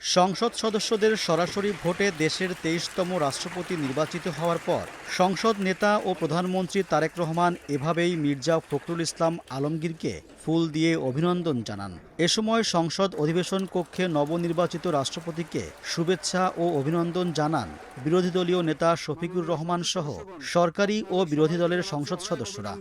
সংসদ সদস্যদের সরাসরি ভোটে দেশের ২৩তম রাষ্ট্রপতি নির্বাচিত হওয়ার পর সংসদ নেতা ও প্রধানমন্ত্রী তারেক রহমান এভাবেই মির্জা ফখরুল ইসলাম আলমগীরকে ফুল দিয়ে অভিনন্দন জানান। এ সময় সংসদ অধিবেশন কক্ষে নবনির্বাচিত রাষ্ট্রপতিকে শুভেচ্ছা ও অভিনন্দন জানান বিরোধী দলীয় নেতা শফিকুর রহমান সহ সরকারি ও বিরোধী দলের সংসদ সদস্যরা।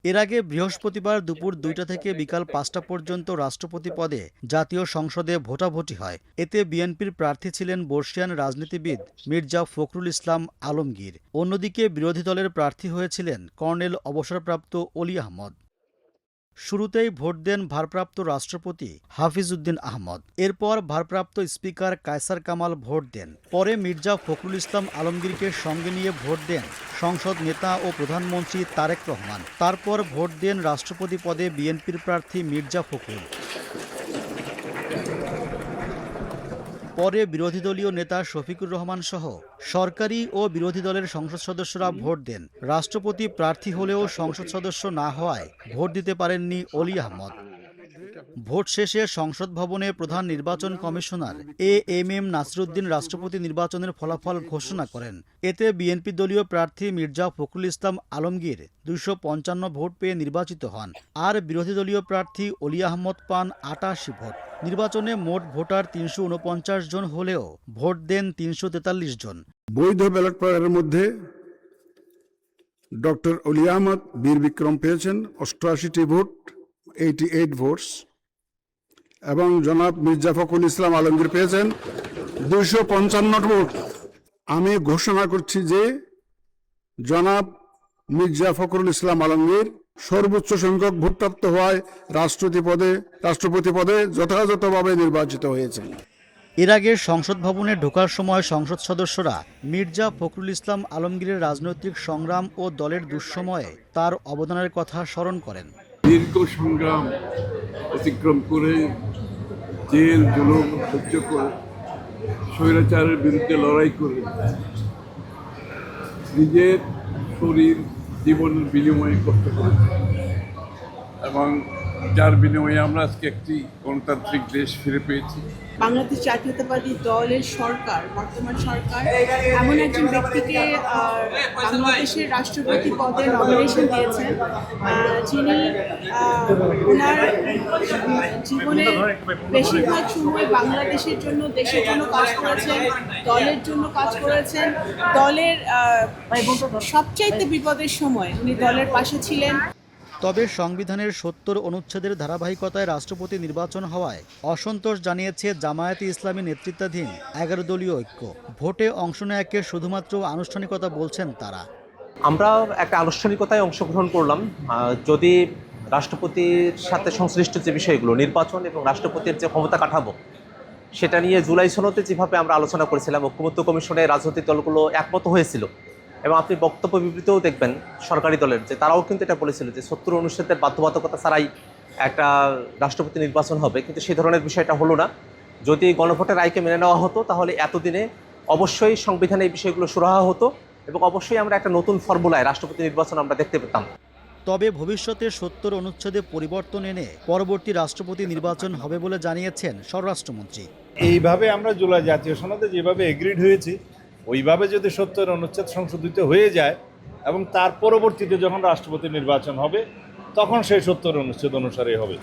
এর আগে বৃহস্পতিবার দুপুর ২টা থেকে বিকাল ৫টা পর্যন্ত রাষ্ট্রপতি পদে জাতীয় সংসদে ভোটাভুটি হয়। এতে বিএনপির প্রার্থী ছিলেন বর্ষিয়ান রাজনীতিবিদ মির্জা ফখরুল ইসলাম আলমগীর। অন্যদিকে বিরোধী দলের প্রার্থী হয়েছিলেন কর্নেল অবসরপ্রাপ্ত অলি আহমদ। শুরুতেই ভোট দেন ভারপ্রাপ্ত রাষ্ট্রপতি হাফিজ উদ্দিন আহমদ। এরপর ভারপ্রাপ্ত স্পিকার কায়সার কামাল ভোট দেন। পরে মির্জা ফখরুল ইসলাম আলমগীরকে সঙ্গে নিয়ে ভোট দেন সংসদ নেতা ও প্রধানমন্ত্রী তারেক রহমান। তারপর ভোট দেন রাষ্ট্রপতি পদে বিএনপির প্রার্থী মির্জা ফখরুল। পরে বিরোধী দলীয় নেতা শফিকুর রহমান সহ সরকারি ও বিরোধী দলের সংসদ সদস্যরা ভোট দেন। রাষ্ট্রপতি প্রার্থী হলেও সংসদ সদস্য না হওয়ায় ভোট দিতে পারেননি অলি আহমদ। ভোট শেষে সংসদ ভবনে প্রধান নির্বাচন কমিশনার এএমএম নাসিরউদ্দিন রাষ্ট্রপতি নির্বাচনের ফলাফল ঘোষণা করেন। এতে বিএনপি দলীয় প্রার্থী মির্জা ফখরুল ইসলাম আলমগীর ২৫৫ ভোট পেয়ে নির্বাচিত হন, আর বিরোধী দলীয় প্রার্থী অলি আহমদ পান ৮৮ ভোট। নির্বাচনে মোট ভোটার ৩৪৯ জন হলেও ভোট দেন ৩৪৩ জন। বৈধ ব্যালট পেপারের মধ্যে ডক্টর অলি আহমদ বীর বিক্রম পেয়েছেন ৮৮টি ভোট, 88 ভোটস, এবং জনাব মির্জা ফখরুল ইসলাম আলমগীর পেয়েছেন ২৫৫ ভোট। আমি ঘোষণা করছি যে জনাব মির্জা ফখরুল ইসলাম আলমগীর সর্বোচ্চ সংখ্যক ভোটপ্রাপ্ত হওয়ায় রাষ্ট্রপতি পদে যথাযথভাবে নির্বাচিত হয়েছেন। এর আগে সংসদ ভবনে ঢোকার সময় সংসদ সদস্যরা মির্জা ফখরুল ইসলাম আলমগীরের রাজনৈতিক সংগ্রাম ও দলের দুঃসময়ে তার অবদানের কথা স্মরণ করেন। দীর্ঘ সংগ্রাম অতিক্রম করে, জেল জুলুম সহ্য করে, স্বৈরাচারের বিরুদ্ধে লড়াই করে, নিজের শরীর জীবনের বিনিময়ে কষ্ট করেছে, এবং যার বিনিময়ে আমরা আজকে একটি গণতান্ত্রিক দেশ ফিরে পেয়েছি। বাংলাদেশ জাতীয়তাবাদী দলের সরকার, বর্তমান সরকার এমন একজন ব্যক্তিকে বাংলাদেশের রাষ্ট্রপতি পদে নমিনেশন দিয়েছেন, যিনি ওনার জীবনের বেশিরভাগ সময় বাংলাদেশের জন্য, দেশের জন্য কাজ করেছেন, দলের জন্য কাজ করেছেন। দলের সবচাইতে বিপদের সময় উনি দলের পাশে ছিলেন। তবে সংবিধানের ৭০ অনুচ্ছেদের ধারাবাহিকতায় রাষ্ট্রপতি নির্বাচন হওয়ায় অসন্তোষ জানিয়েছে জামায়াতে ইসলামী নেতৃত্বাধীন ১১ দলীয় ঐক্য। ভোটে অংশ নেয়াকে শুধুমাত্র আনুষ্ঠানিকতা বলছেন তারা। আমরা একটা আনুষ্ঠানিকতায় অংশগ্রহণ করলাম। যদি রাষ্ট্রপতির সাথে সংশ্লিষ্ট যে বিষয়গুলো, নির্বাচন এবং রাষ্ট্রপতির যে ক্ষমতা কাঠামো, সেটা নিয়ে জুলাই সনদে যেভাবে আমরা আলোচনা করেছিলাম, ঐক্যমত্য কমিশনে রাজনৈতিক দলগুলো একমত হয়েছিল, এবং আপনি বক্তব্য বিবৃতিও দেখবেন সরকারি দলের যে তারাও কিন্তু এটা বলেছিল যে ৭০ অনুচ্ছেদের বাধ্যবাধকতা ছাড়াই একটা রাষ্ট্রপতি নির্বাচন হবে, কিন্তু সেই ধরনের বিষয়টা হলো না। যদি গণভোটের রায়কে মেনে নেওয়া হতো তাহলে এতদিনে অবশ্যই সংবিধানে এই বিষয়গুলো সুরাহা হতো, এবং অবশ্যই আমরা একটা নতুন ফর্মুলায় রাষ্ট্রপতি নির্বাচন আমরা দেখতে পেতাম। তবে ভবিষ্যতে ৭০ অনুচ্ছেদে পরিবর্তন এনে পরবর্তী রাষ্ট্রপতি নির্বাচন হবে বলে জানিয়েছেন স্বরাষ্ট্রমন্ত্রী। এইভাবে আমরা জুলাই জাতীয় সনদে যেভাবে এগ্রিড হয়েছি, ওইভাবে যদি ৭০ অনুচ্ছেদ সংশোধিত হয়ে যায় এবং তার পরবর্তীতে যখন রাষ্ট্রপতি নির্বাচন হবে তখন সেই ৭০ অনুচ্ছেদ অনুসারে হবে।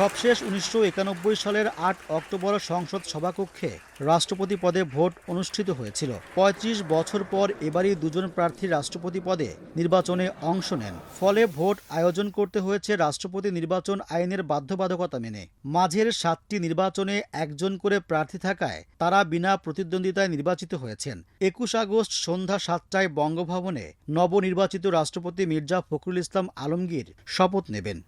সবশেষ ১৯৯১ সালের ৮ অক্টোবর সংসদ সভাকক্ষে রাষ্ট্রপতি পদে ভোট অনুষ্ঠিত হয়েছিল। ৩৫ বছর পর এবারই দুজন প্রার্থী রাষ্ট্রপতি পদে নির্বাচনে অংশ নেন। ফলে ভোট আয়োজন করতে হয়েছে রাষ্ট্রপতি নির্বাচন আইনের বাধ্যবাধকতা মেনে। মাঝের ৭টি নির্বাচনে একজন করে প্রার্থী থাকায় তারা বিনা প্রতিদ্বন্দ্বিতায় নির্বাচিত হয়েছেন। ২১ আগস্ট সন্ধ্যা ৭টায় বঙ্গভবনে নবনির্বাচিত রাষ্ট্রপতি মির্জা ফখরুল ইসলাম আলমগীর শপথ নেবেন।